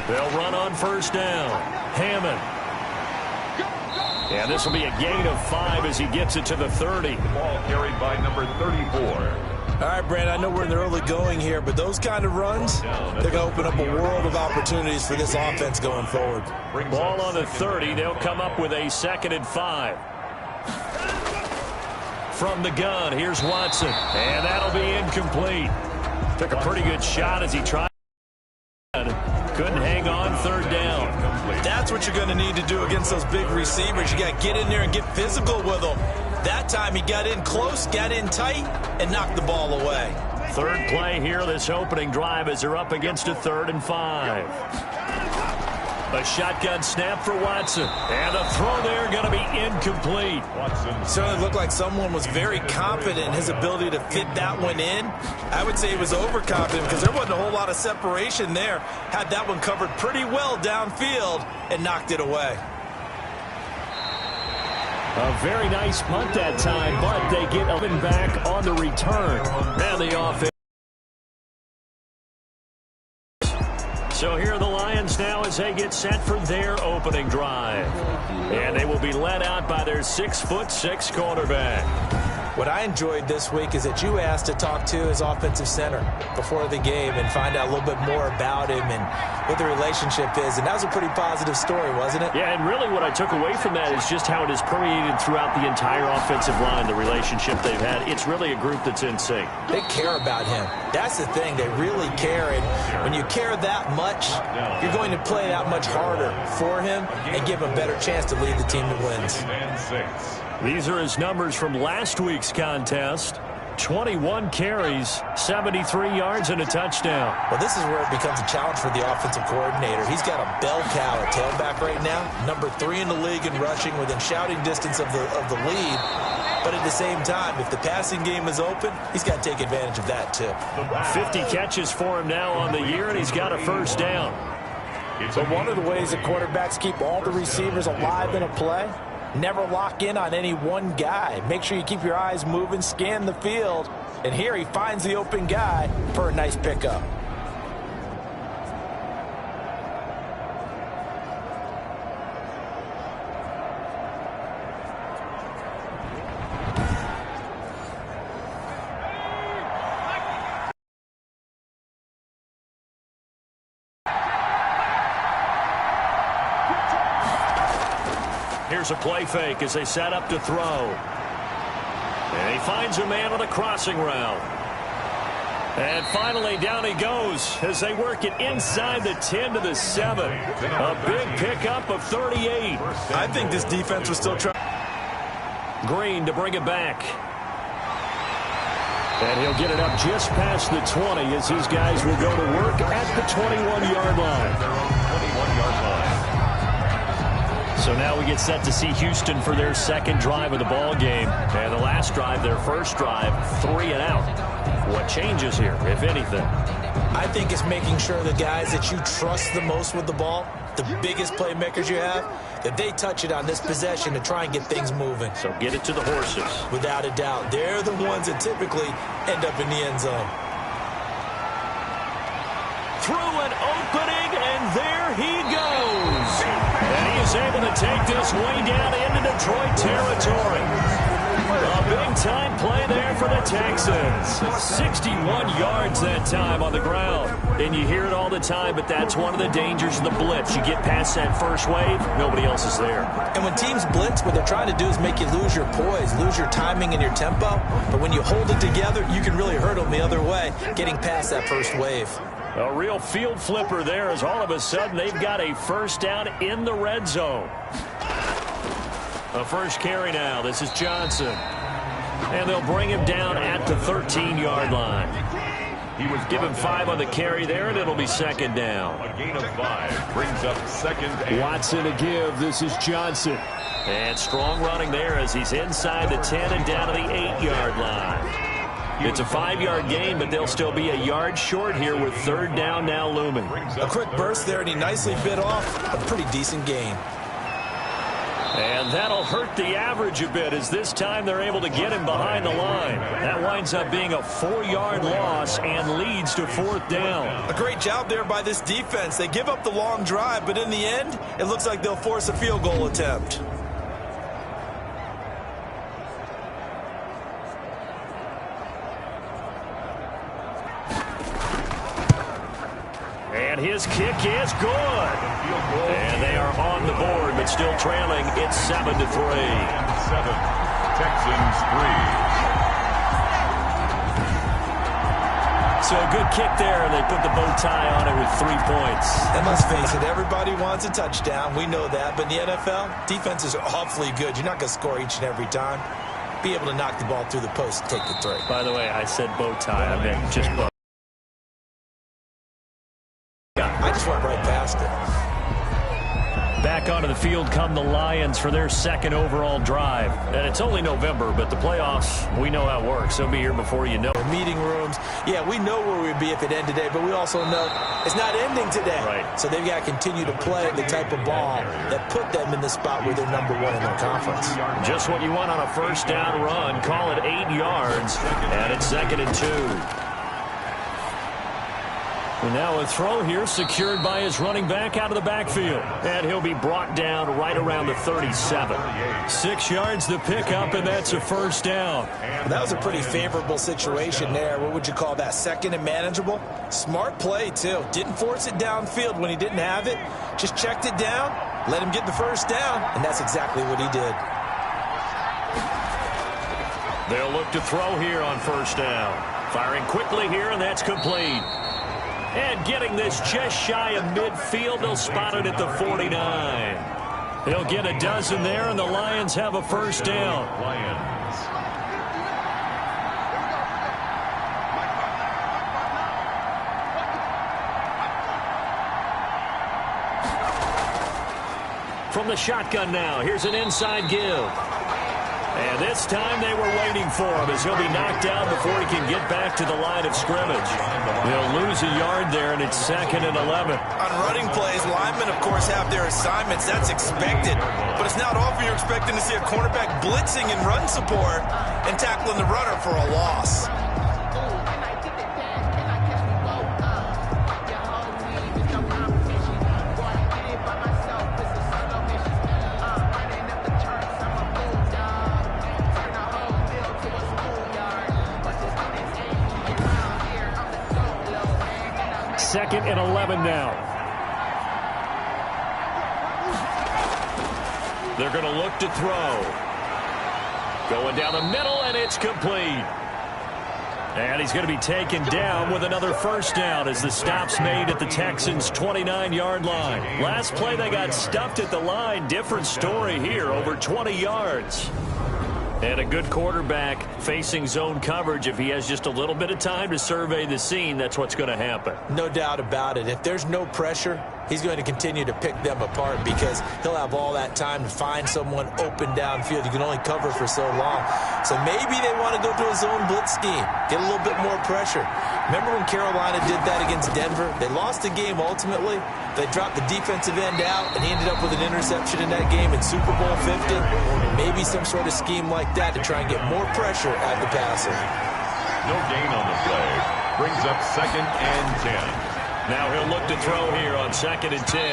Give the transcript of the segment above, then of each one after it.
They'll run on first down. Hammond. And this will be a gain of 5 as he gets it to the 30. The ball carried by number 34. All right, Brandon, I know we're in the early going here, but those kind of runs, they're going to open up a world of opportunities for this offense going forward. Ball on the 30. They'll come up with a 2nd and 5. From the gun, here's Watson. And that'll be incomplete. Took a pretty good shot as he tried. Couldn't hang on 3rd down. That's what you're going to need to do against those big receivers. You got to get in there and get physical with them. That time he got in close, got in tight, and knocked the ball away. 3rd play here this opening drive as they're up against a 3rd and 5. A shotgun snap for Watson. And the throw there going to be incomplete. Watson certainly looked like someone was very confident in his ability to fit that one in. I would say he was overconfident because there wasn't a whole lot of separation there. Had that one covered pretty well downfield and knocked it away. A very nice punt that time, but they get Owen back on the return. And the offense. So here are the Lions now as they get set for their opening drive. And they will be led out by their 6'6" quarterback. What I enjoyed this week is that you asked to talk to his offensive center before the game and find out a little bit more about him and what the relationship is. And that was a pretty positive story, wasn't it? Yeah, and really what I took away from that is just how it has permeated throughout the entire offensive line, the relationship they've had. It's really a group that's in sync. They care about him. That's the thing. They really care. And when you care that much, you're going to play that much harder for him and give him a better chance to lead the team that wins. These are his numbers from last week's contest. 21 carries, 73 yards, and a touchdown. Well, this is where it becomes a challenge for the offensive coordinator. He's got a bell cow at tailback right now, number 3 in the league in rushing, within shouting distance of the lead. But at the same time, if the passing game is open, he's got to take advantage of that too. 50 catches for him now on the year, and he's got a first down. So one of the ways that quarterbacks keep all the receivers alive in a play, never lock in on any one guy. Make sure you keep your eyes moving, scan the field. And here he finds the open guy for a nice pickup. Here's a play fake as they set up to throw. And he finds a man on a crossing route. And finally, down he goes as they work it inside the 10 to the 7. A big pickup of 38. I think this defense was still trying. Green to bring it back. And he'll get it up just past the 20 as his guys will go to work at the 21-yard line. 21-yard line. So now we get set to see Houston for their second drive of the ball game. And the last drive, their first drive, 3 and out. What changes here, if anything? I think it's making sure the guys that you trust the most with the ball, the biggest playmakers you have, that they touch it on this possession to try and get things moving. So get it to the horses. Without a doubt. They're the ones that typically end up in the end zone. Through an opening, and there he goes. And he is able to take this way down into Detroit territory. A big-time play there for the Texans. 61 yards that time on the ground. And you hear it all the time, but that's one of the dangers of the blitz. You get past that first wave, nobody else is there. And when teams blitz, what they're trying to do is make you lose your poise, lose your timing and your tempo. But when you hold it together, you can really hurt them the other way, getting past that first wave. A real field flipper there as all of a sudden they've got a first down in the red zone. A first carry now. This is Johnson. And they'll bring him down at the 13-yard line. He was given 5 on the carry there, and it'll be second down. A gain of 5 brings up second and Watson to give. This is Johnson. And strong running there as he's inside the 10 and down to the 8-yard line. It's a 5-yard gain, but they'll still be a yard short here with third down now looming. A quick burst there, and he nicely bit off a pretty decent gain. And that'll hurt the average a bit as this time they're able to get him behind the line. That that winds up being a 4-yard loss and leads to 4th down. A great job there by this defense. They give up the long drive, but in the end, it looks like they'll force a field goal attempt. And his kick is good. And they are on the board, but still trailing. It's 7-3. 7. Texans 3. So a good kick there, and they put the bow tie on it with 3 points. And let's face it, everybody wants a touchdown. We know that. But in the NFL, defenses are awfully good. You're not going to score each and every time. Be able to knock the ball through the post and take the 3. By the way, I said bow tie. I meant just bow. I just went right past it. Back onto the field come the Lions for their 2nd overall drive. And it's only November, but the playoffs, we know how it works. They'll be here before you know. Meeting rooms, yeah, we know where we'd be if it ended today, but we also know it's not ending today. Right. So they've got to continue to play the type of ball that put them in the spot where they're #1 in their conference. Just what you want on a 1st down run. Call it 8 yards, and it's 2nd and 2. And now a throw here secured by his running back out of the backfield. And he'll be brought down right around the 37. 6 yards the pickup, and that's a 1st down. That was a pretty favorable situation there. What would you call that? 2nd and manageable? Smart play, too. Didn't force it downfield when he didn't have it. Just checked it down, let him get the 1st down, and that's exactly what he did. They'll look to throw here on 1st down. Firing quickly here, and that's complete. And getting this just shy of midfield, they'll spot it at the 49. They'll get a dozen there, and the Lions have a 1st down. Lions. From the shotgun now, here's an inside give. And this time they were waiting for him as he'll be knocked down before he can get back to the line of scrimmage. They'll lose a yard there, and it's 2nd and 11. On running plays, linemen, of course, have their assignments. That's expected. But it's not often you're expecting to see a cornerback blitzing in run support and tackling the runner for a loss. Second and 11 now. They're going to look to throw. Going down the middle, and it's complete. And he's going to be taken down with another 1st down as the stop's made at the Texans' 29-yard line. Last play, they got stuffed at the line. Different story here, over 20 yards. And a good quarterback facing zone coverage. If he has just a little bit of time to survey the scene, that's what's going to happen. No doubt about it. If there's no pressure, he's going to continue to pick them apart because he'll have all that time to find someone open downfield. You can only cover for so long. So maybe they want to go to a zone blitz scheme, get a little bit more pressure. Remember when Carolina did that against Denver? They lost the game ultimately. They dropped the defensive end out, and he ended up with an interception in that game in Super Bowl 50. Maybe some sort of scheme like that to try and get more pressure at the passer. No gain on the play. Brings up 2nd and 10. Now he'll look to throw here on 2nd and 10.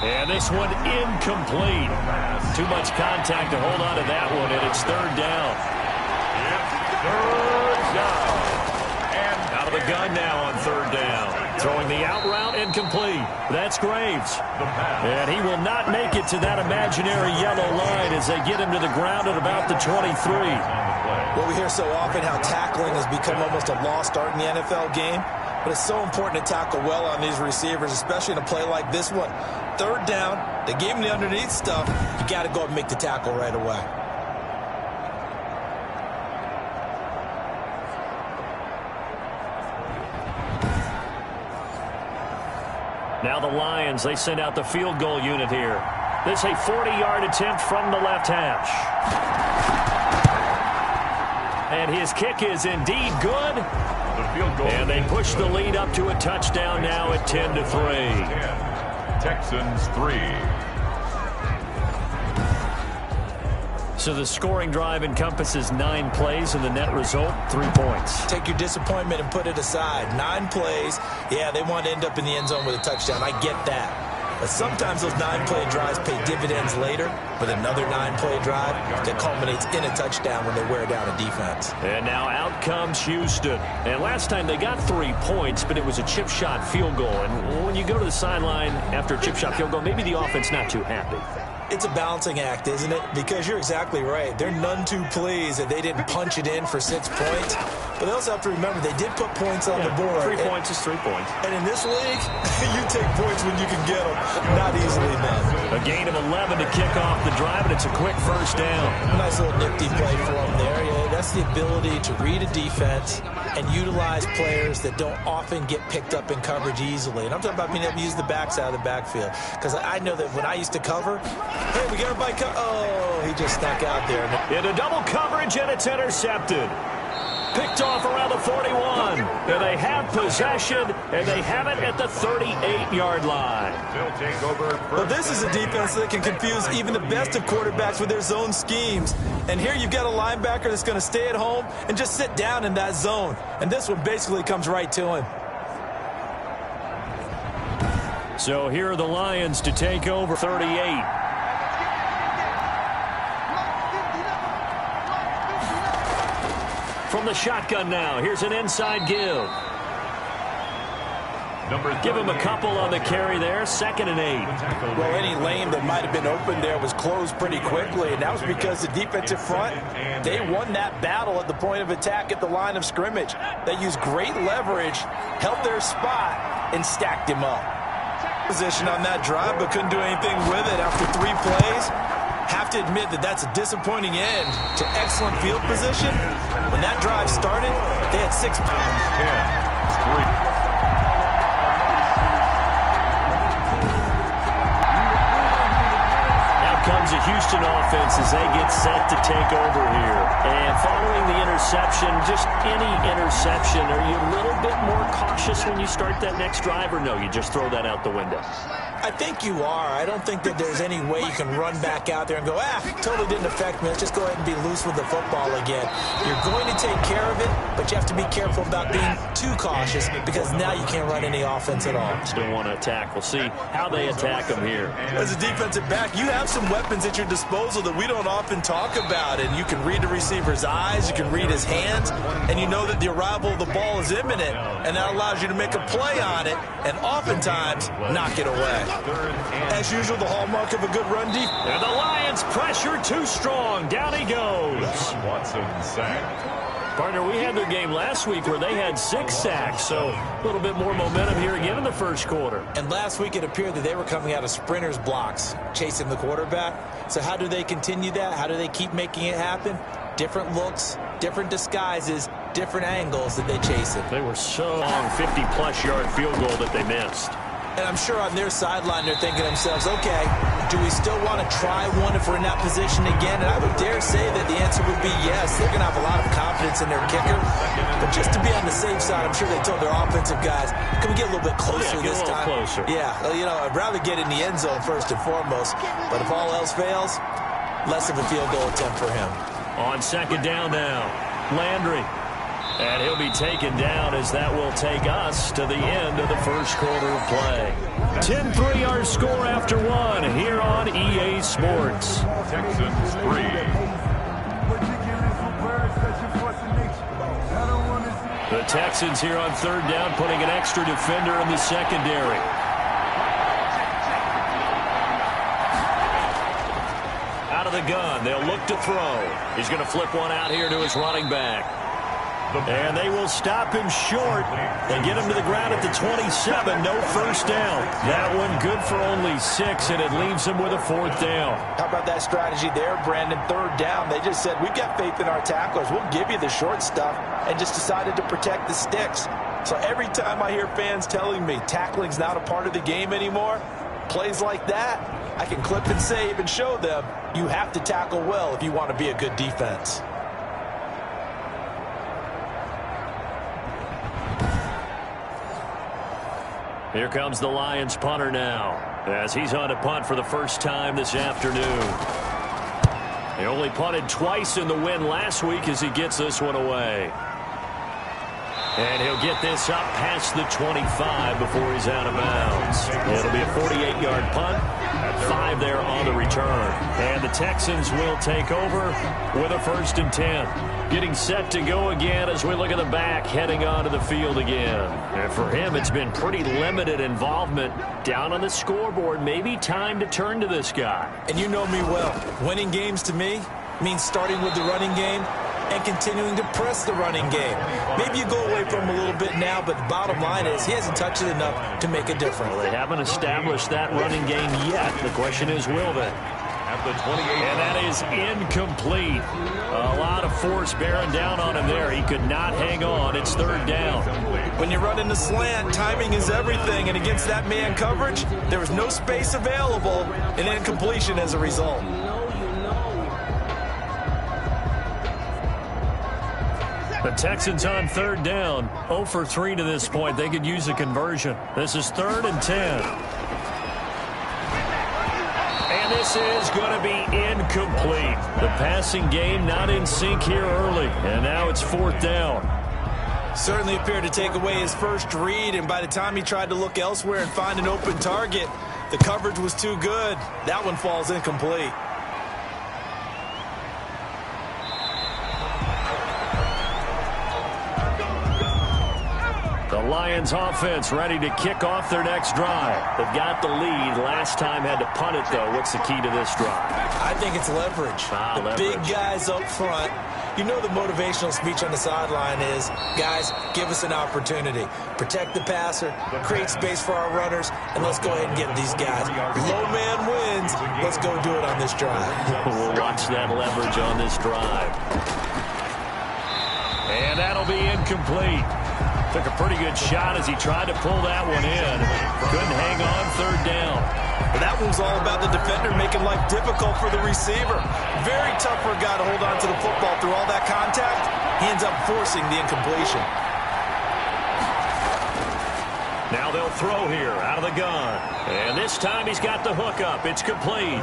And this one incomplete. Too much contact to hold on to that one, and it's 3rd down. Third down. And out of the gun now on 3rd down. Throwing the out route incomplete. That's Graves. And he will not make it to that imaginary yellow line as they get him to the ground at about the 23. Well, we hear so often how tackling has become almost a lost art in the NFL game. But it's so important to tackle well on these receivers, especially in a play like this one. 3rd down, they gave him the underneath stuff. You got to go and make the tackle right away. Now the Lions, they send out the field goal unit here. This is a 40-yard attempt from the left hash. And his kick is indeed good. The field goal. And they push the lead up to a touchdown now at 10-3. Texans 3. So the scoring drive encompasses 9 plays, and the net result, 3 points. Take your disappointment and put it aside. 9 plays. Yeah, they want to end up in the end zone with a touchdown. I get that. But sometimes those 9-play drives pay dividends later with another 9-play drive that culminates in a touchdown when they wear down a defense. And now out comes Houston. And last time they got 3 points, but it was a chip shot field goal. And when you go to the sideline after a chip shot field goal, maybe the offense not too happy. It's a balancing act, isn't it? Because you're exactly right. They're none too pleased that they didn't punch it in for 6 points. But they also have to remember they did put points on the board. 3 points is 3 points. And in this league, you take points when you can get them. Not easily done. A gain of 11 to kick off the drive, and it's a quick first down. Nice little nifty play for them there. Yeah, that's the ability to read a defense and utilize players that don't often get picked up in coverage easily. And I'm talking about being able to use the backs out of the backfield. Because I know that when I used to cover, hey, we got everybody oh, he just snuck out there. Into double coverage, and it's intercepted. Picked off around the 41. And they have possession, and they have it at the 38-yard line. Well, this is a defense that can confuse even the best of quarterbacks with their zone schemes. And here you've got a linebacker that's going to stay at home and just sit down in that zone. And this one basically comes right to him. So here are the Lions to take over 38. From the shotgun now, here's an inside give. Give him a couple on the carry there, 2nd and 8. Well, any lane that might have been open there was closed pretty quickly, and that was because the defensive front, they won that battle at the point of attack at the line of scrimmage. They used great leverage, held their spot, and stacked him up. Position on that drive, but couldn't do anything with it after 3 plays. Have to admit that that's a disappointing end to excellent field position. When that drive started, they had 6 pounds. Now comes a Houston offense as they get set to take over here. And following the interception, just any interception, are you a little bit more cautious when you start that next drive, or no, you just throw that out the window? I think you are. I don't think that there's any way you can run back out there and go, totally didn't affect me. Let's just go ahead and be loose with the football again. You're going to take care of it, but you have to be careful about being too cautious because now you can't run any offense at all. Still want to attack. We'll see how they attack them here. As a defensive back, you have some weapons at your disposal that we don't often talk about, and you can read the receiver's eyes, you can read his hands, and you know that the arrival of the ball is imminent, and that allows you to make a play on it and oftentimes knock it away. As usual, the hallmark of a good run defense. And the Lions pressure too strong. Down he goes. Watson sacked. Partner, we had their game last week where they had 6 sacks, so a little bit more momentum here again in the first quarter. And last week it appeared that they were coming out of sprinters blocks, chasing the quarterback. So how do they continue that? How do they keep making it happen? Different looks, different disguises, different angles that they chase it. They were so long, 50-plus yard field goal that they missed. And I'm sure on their sideline they're thinking to themselves, okay, do we still want to try one if we're in that position again? And I would dare say that the answer would be yes. They're going to have a lot of confidence in their kicker. But just to be on the safe side, I'm sure they told their offensive guys, can we get a little bit closer this time? Closer. Yeah, well, you know, I'd rather get in the end zone first and foremost. But if all else fails, less of a field goal attempt for him. On 2nd down now, Landry. And he'll be taken down as that will take us to the end of the first quarter of play. 10-3 our score after 1 here on EA Sports. Texans 3. The Texans here on 3rd down, putting an extra defender in the secondary. Out of the gun, they'll look to throw. He's going to flip one out here to his running back. And they will stop him short and get him to the ground at the 27. No first down. That one good for only 6, and it leaves him with a 4th down. How about that strategy there, Brandon? 3rd down. They just said, we've got faith in our tacklers. We'll give you the short stuff, and just decided to protect the sticks. So every time I hear fans telling me tackling's not a part of the game anymore, plays like that, I can clip and save and show them you have to tackle well if you want to be a good defense. Here comes the Lions punter now, as he's on to punt for the first time this afternoon. He only punted twice in the win last week as he gets this one away. And he'll get this up past the 25 before he's out of bounds. It'll be a 48-yard punt. 5 there on the return. And the Texans will take over with a 1st and 10. Getting set to go again as we look at the back heading onto the field again. And for him, it's been pretty limited involvement down on the scoreboard. Maybe time to turn to this guy. And you know me well. Winning games to me means starting with the running game and continuing to press the running game. Maybe you go away from him a little bit now, but the bottom line is he hasn't touched it enough to make a difference. Well, they haven't established that running game yet. The question is, will they? At the 28. And that is incomplete. A lot of force bearing down on him there. He could not hang on. It's 3rd down. When you run in the slant, timing is everything, and against that man coverage, there was no space available, and incompletion as a result. The Texans on 3rd down, 0 for 3 to this point. They could use a conversion. This is 3rd and 10. And this is going to be incomplete. The passing game not in sync here early, and now it's 4th down. Certainly appeared to take away his first read, and by the time he tried to look elsewhere and find an open target, the coverage was too good. That one falls incomplete. The Lions offense ready to kick off their next drive. They've got the lead. Last time had to punt it, though. What's the key to this drive? I think it's leverage. The big guys up front. You know the motivational speech on the sideline is, guys, give us an opportunity. Protect the passer, create space for our runners, and let's go ahead and get these guys. Low man wins. Let's go do it on this drive. We'll watch that leverage on this drive. And that'll be incomplete. Took a pretty good shot as he tried to pull that one in. Couldn't hang on 3rd down. But that one was all about the defender making life difficult for the receiver. Very tough for a guy to hold on to the football through all that contact. He ends up forcing the incompletion. Now they'll throw here out of the gun. And this time he's got the hookup. It's complete.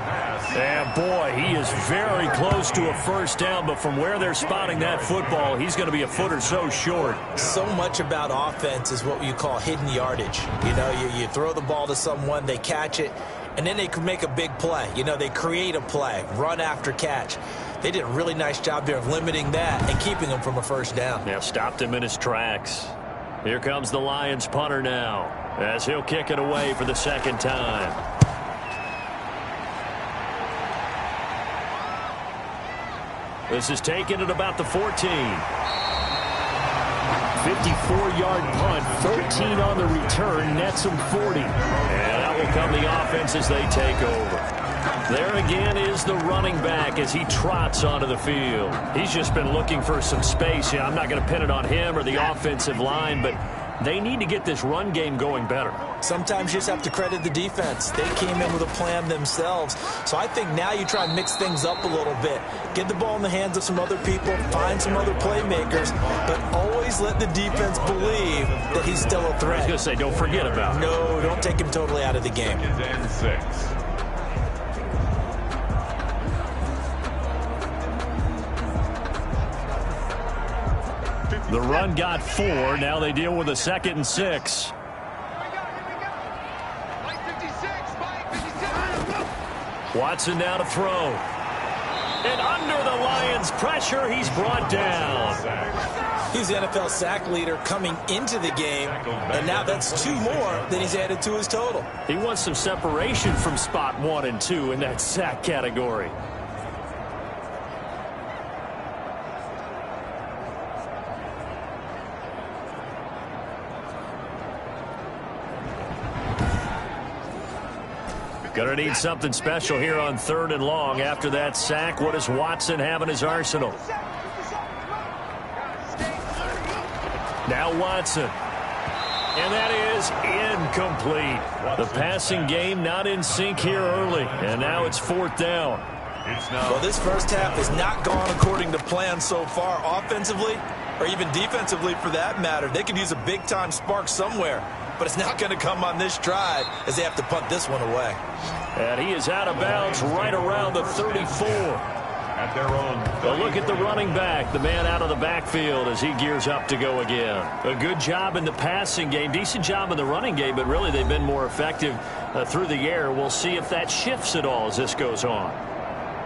And boy, he is very close to a 1st down, but from where they're spotting that football, he's going to be a foot or so short. So much about offense is what you call hidden yardage. You know, you throw the ball to someone, they catch it, and then they can make a big play. You know, they create a play, run after catch. They did a really nice job there of limiting that and keeping him from a 1st down. Yeah, stopped him in his tracks. Here comes the Lions punter now as he'll kick it away for the 2nd time. This is taken at about the 14. 54-yard punt, 13 on the return, nets him 40. And that will come the offense as they take over. There again is the running back as he trots onto the field. He's just been looking for some space. Yeah, I'm not going to pin it on him or the offensive line, but they need to get this run game going better. Sometimes you just have to credit the defense. They came in with a plan themselves. So I think now you try and mix things up a little bit. Get the ball in the hands of some other people, find some other playmakers, but always let the defense believe that he's still a threat. I was going to say, don't forget about him. No, don't take him totally out of the game. And 6. The run got 4. Now they deal with a 2nd and 6. Watson now to throw. And under the Lions' pressure, he's brought down. He's the NFL sack leader coming into the game, and now that's 2 more than he's added to his total. He wants some separation from spot 1 and 2 in that sack category. Gonna need something special here on 3rd and long. After that sack, what does Watson have in his arsenal? Now Watson. And that is incomplete. The passing game not in sync here early. And now it's 4th down. Well, this first half has not gone according to plan so far offensively, or even defensively for that matter. They could use a big-time spark somewhere, but it's not going to come on this drive as they have to punt this one away. And he is out of bounds right around the 34. at their own. Well, look at the running back, the man out of the backfield as he gears up to go again. A good job in the passing game, decent job in the running game, but really they've been more effective through the air. We'll see if that shifts at all as this goes on.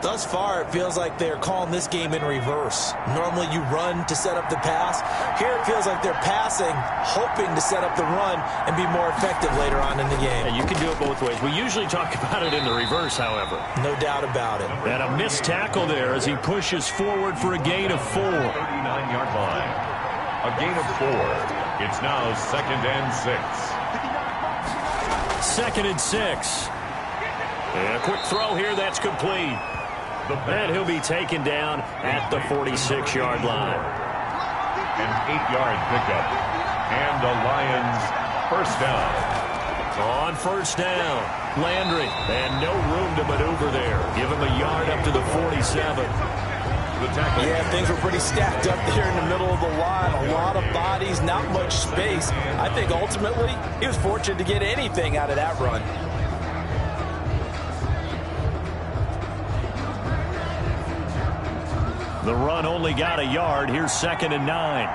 Thus far, it feels like they're calling this game in reverse. Normally you run to set up the pass. Here it feels like they're passing, hoping to set up the run and be more effective later on in the game. Yeah, you can do it both ways. We usually talk about it in the reverse, however. No doubt about it. And a missed tackle there as he pushes forward for a gain of 4. 39-yard line. A gain of 4. It's now 2nd and 6. 2nd and 6. And a quick throw here that's complete. And he'll be taken down at the 46-yard line. An 8-yard pickup. And the Lions first down. On first down, Landry. And no room to maneuver there. Give him a yard up to the 47. The tackle. Yeah, things were pretty stacked up there in the middle of the line. A lot of bodies, not much space. I think ultimately he was fortunate to get anything out of that run. The run only got a yard. Here's 2nd and 9.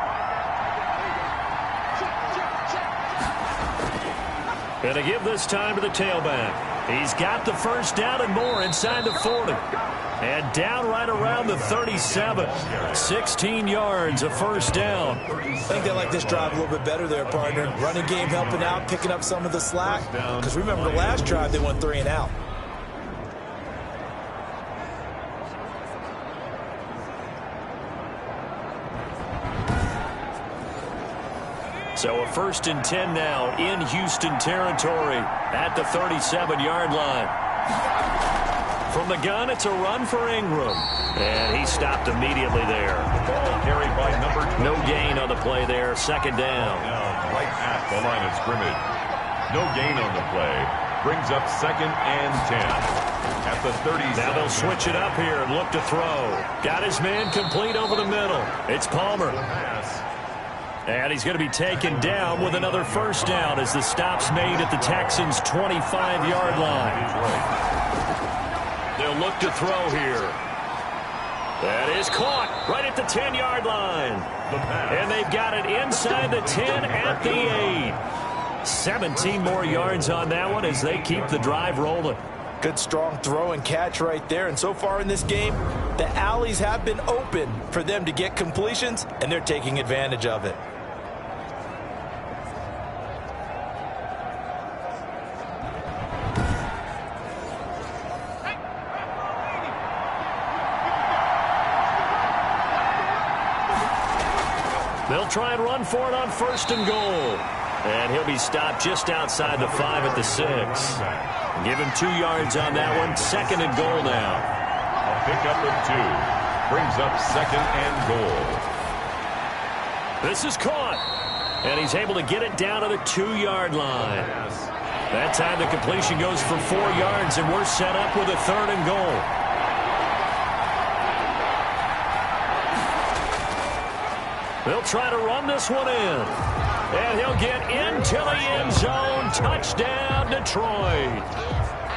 And to give this time to the tailback. He's got the first down and more inside the 40. And down right around the 37. 16 yards, a first down. I think they like this drive a little bit better there, partner. Running game helping out, picking up some of the slack. Because remember the last drive, they went 3 and out. So a 1st and 10 now in Houston territory at the 37-yard line. From the gun, it's a run for Ingram. And he stopped immediately there. Ball carried by number 20. No gain on the play there. 2nd down. Right at the line of scrimmage. No gain on the play. Brings up 2nd and 10. At the 30. Now they'll switch it up here and look to throw. Got his man complete over the middle. It's Palmer. And he's going to be taken down with another first down as the stop's made at the Texans' 25-yard line. They'll look to throw here. That is caught right at the 10-yard line. And they've got it inside the 10 at the 8. 17 more yards on that one as they keep the drive rolling. Good strong throw and catch right there. And so far in this game, the alleys have been open for them to get completions, and they're taking advantage of it. They'll try and run for it on 1st and goal. And he'll be stopped just outside the 5 at the 6. Give him 2 yards on that one. 2nd and goal now. A pickup of 2. Brings up 2nd and goal. This is caught. And he's able to get it down to the 2-yard line. That time the completion goes for 4 yards, and we're set up with a 3rd and goal. They'll try to run this one in. And he'll get into the end zone. Touchdown, Detroit.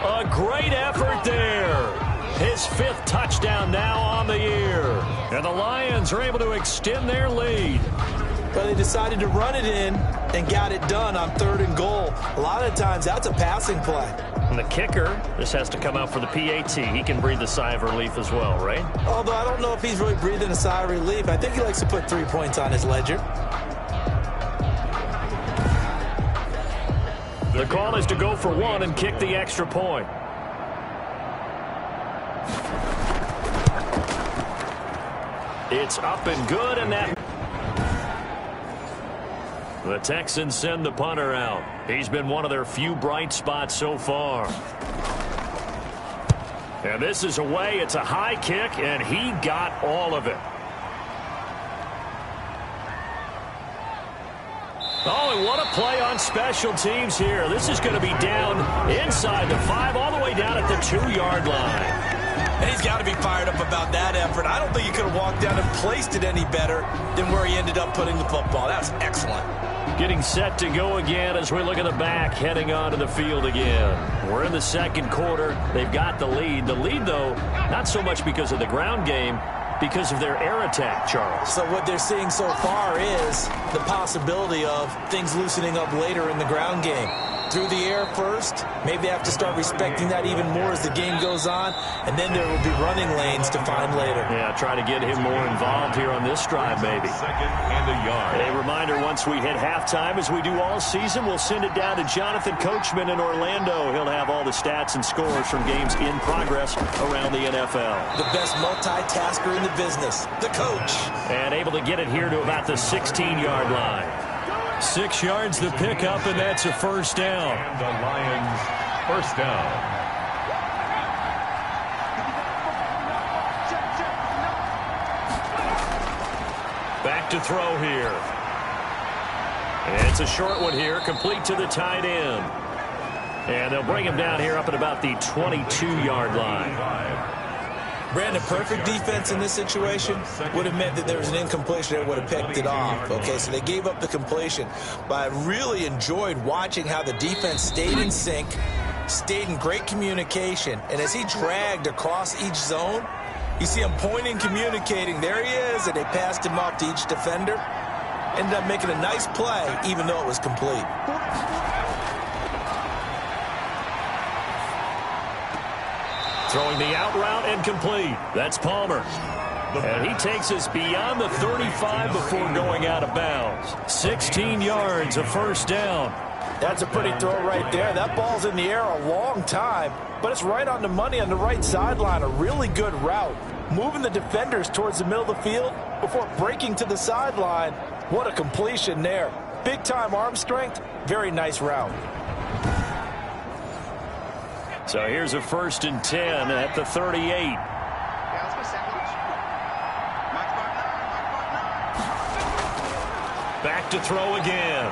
A great effort there. His 5th touchdown now on the year. And the Lions are able to extend their lead. But they decided to run it in and got it done on 3rd and goal. A lot of times that's a passing play. And the kicker, this has to come out for the PAT. He can breathe a sigh of relief as well, right? Although I don't know if he's really breathing a sigh of relief. I think he likes to put 3 points on his ledger. The call is to go for 1 and kick the extra point. It's up and good, and that... The Texans send the punter out. He's been one of their few bright spots so far. And this is away. It's a high kick, and he got all of it. Oh, and what a play on special teams here. This is going to be down inside the 5, all the way down at the 2-yard line. And he's got to be fired up about that effort. I don't think he could have walked down and placed it any better than where he ended up putting the football. That was excellent. Getting set to go again as we look at the back, heading onto the field again. We're in the second quarter. They've got the lead. The lead, though, not so much because of the ground game, because of their air attack, Charles. So what they're seeing so far is the possibility of things loosening up later in the ground game. Through the air first, maybe they have to start respecting that even more as the game goes on, and then there will be running lanes to find later. Yeah, try to get him more involved here on this drive, maybe. Second and a yard. A reminder, once we hit halftime, as we do all season, we'll send it down to Jonathan Coachman in Orlando. He'll have all the stats and scores from games in progress around the NFL. The best multitasker in the business, the coach. And able to get it here to about the 16-yard line. 6 yards the pickup, and that's a first down. And the Lions first down. Back to throw here. And it's a short one here, complete to the tight end. And they'll bring him down here up at about the 22-yard line. Brandon, perfect defense in this situation would have meant that there was an incompletion that would have picked it off. Okay, so they gave up the completion. But I really enjoyed watching how the defense stayed in sync, stayed in great communication, and as he dragged across each zone, you see him pointing, communicating. There he is, and they passed him off to each defender. Ended up making a nice play, even though it was complete. Throwing the out route and complete. That's Palmer. And he takes us beyond the 35 before going out of bounds. 16 yards, a first down. That's a pretty throw right there. That ball's in the air a long time, but it's right on the money on the right sideline. A really good route. Moving the defenders towards the middle of the field before breaking to the sideline. What a completion there. Big-time arm strength. Very nice route. So here's a 1st and 10 at the 38. Back to throw again.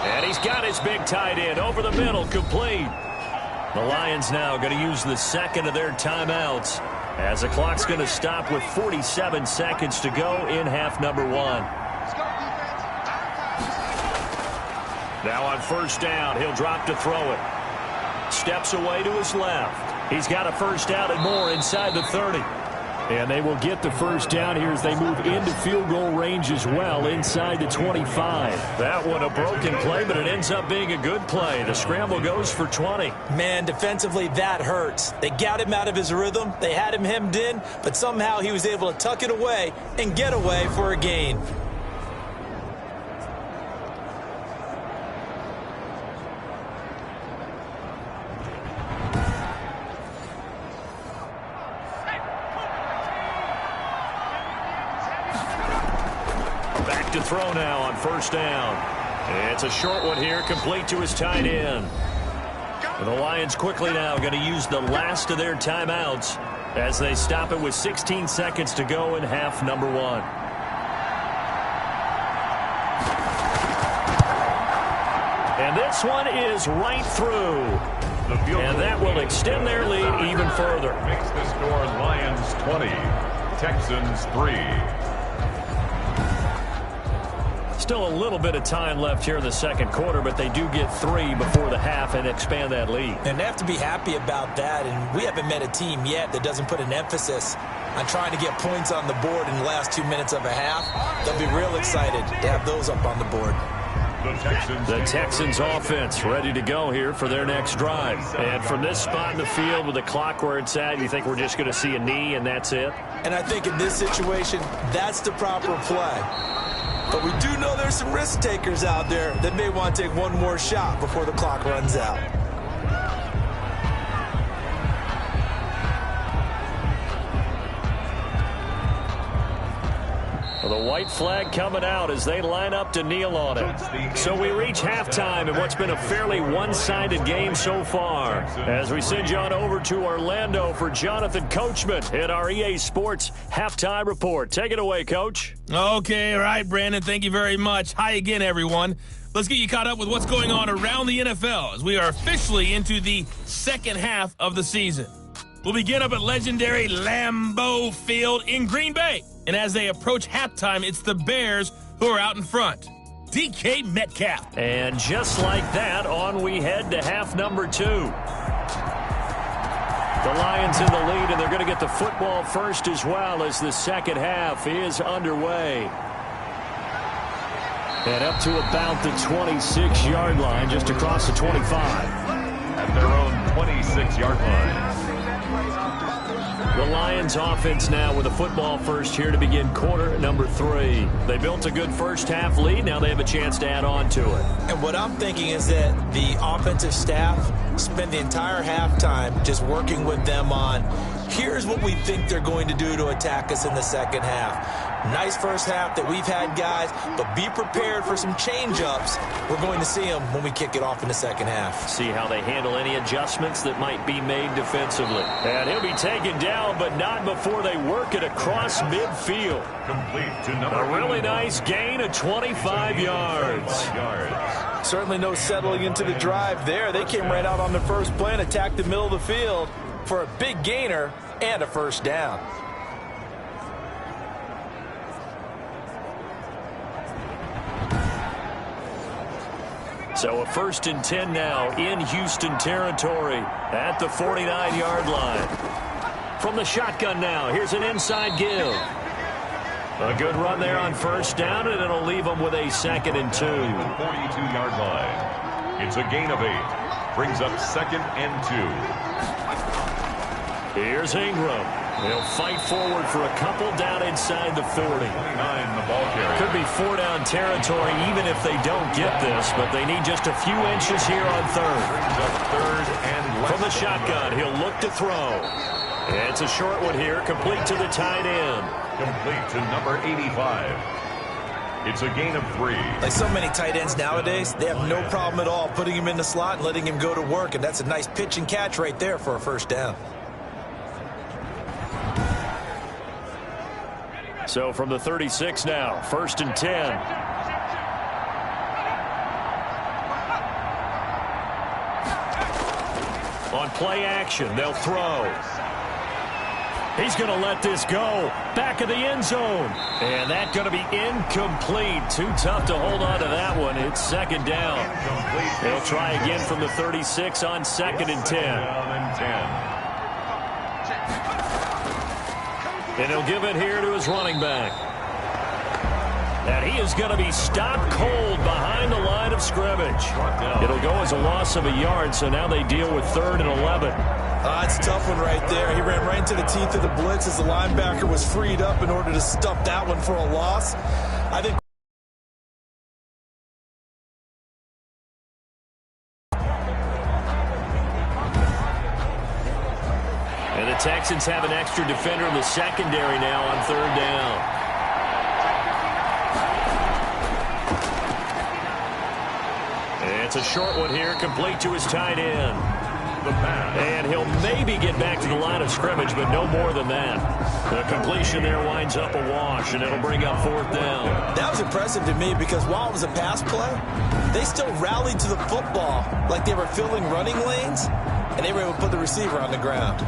And he's got his big tight end over the middle, complete. The Lions now going to use the second of their timeouts as the clock's going to stop with 47 seconds to go in half number 1. Now on first down, he'll drop to throw it. Steps away to his left. He's got a first down and more inside the 30. And they will get the first down here as they move into field goal range as well inside the 25. That one a broken play, but it ends up being a good play. The scramble goes for 20. Man, defensively, that hurts. They got him out of his rhythm. They had him hemmed in, but somehow he was able to tuck it away and get away for a gain. To throw now on first down. It's a short one here, complete to his tight end. And the Lions quickly now going to use the last of their timeouts as they stop it with 16 seconds to go in half number 1. And this one is right through. And that will extend their lead even further. Makes the score Lions 20, Texans 3. Still a little bit of time left here in the second quarter, but they do get 3 before the half and expand that lead. And they have to be happy about that, and we haven't met a team yet that doesn't put an emphasis on trying to get points on the board in the last 2 minutes of a half. They'll be real excited to have those up on the board. The Texans offense ready to go here for their next drive. And from this spot in the field with the clock where it's at, you think we're just going to see a knee and that's it? And I think in this situation, that's the proper play. But we do know there's some risk takers out there that may want to take one more shot before the clock runs out. Well, the white flag coming out as they line up to kneel on it. So we reach halftime in what's been a fairly one-sided game so far. As we send you on over to Orlando for Jonathan Coachman at our EA Sports Halftime Report. Take it away, Coach. Okay, all right, Brandon. Thank you very much. Hi again, everyone. Let's get you caught up with what's going on around the NFL as we are officially into the second half of the season. We'll begin up at legendary Lambeau Field in Green Bay. And as they approach halftime, it's the Bears who are out in front. DK Metcalf. And just like that, on we head to half number 2. The Lions in the lead, and they're going to get the football first as well as the second half is underway. And up to about the 26-yard line, just across the 25. At their own 26-yard line. The Lions offense now with a football first here to begin quarter number 3. They built a good first half lead. Now they have a chance to add on to it. And what I'm thinking is that the offensive staff spend the entire halftime just working with them on, here's what we think they're going to do to attack us in the second half. Nice first half that we've had, guys, but be prepared for some change-ups. We're going to see them when we kick it off in the second half. See how they handle any adjustments that might be made defensively. And he'll be taken down, but not before they work it across midfield. Complete to number A really nice gain of 25 yards. Certainly no settling into the drive there. They came right out on the first play and attacked the middle of the field for a big gainer and a first down. So a 1st and 10 now in Houston territory at the 49-yard line. From the shotgun now, here's an inside give. A good run there on first down, and it'll leave them with a 2nd and 2. 42-yard line. It's a gain of 8. Brings up 2nd and 2. Here's Ingram. They'll fight forward for a couple down inside the 40. 29, the ball carrier. Could be 4-down territory even if they don't get this, but they need just a few inches here on 3rd. Brings up 3rd and less. From the shotgun, he'll look to throw. It's a short one here, complete to the tight end. Complete to number 85. It's a gain of 3. Like so many tight ends nowadays, they have no problem at all putting him in the slot and letting him go to work, and that's a nice pitch and catch right there for a first down. So from the 36 now, 1st and 10. On play action, they'll throw. He's going to let this go. Back of the end zone. And that's going to be incomplete. Too tough to hold on to that one. It's 2nd down. They'll try again from the 36 on 2nd and 10. And he'll give it here to his running back. And he is going to be stopped cold behind the line of scrimmage. It'll go as a loss of a yard, so now they deal with 3rd and 11. It's a tough one right there. He ran right into the teeth of the blitz as the linebacker was freed up in order to stop that one for a loss. I think and the Texans have an extra defender in the secondary now on 3rd down. It's a short one here, complete to his tight end. And he'll maybe get back to the line of scrimmage, but no more than that. The completion there winds up a wash, and it'll bring up 4th down. that was impressive to me because while it was a pass play, they still rallied to the football like they were filling running lanes, and they were able to put the receiver on the ground.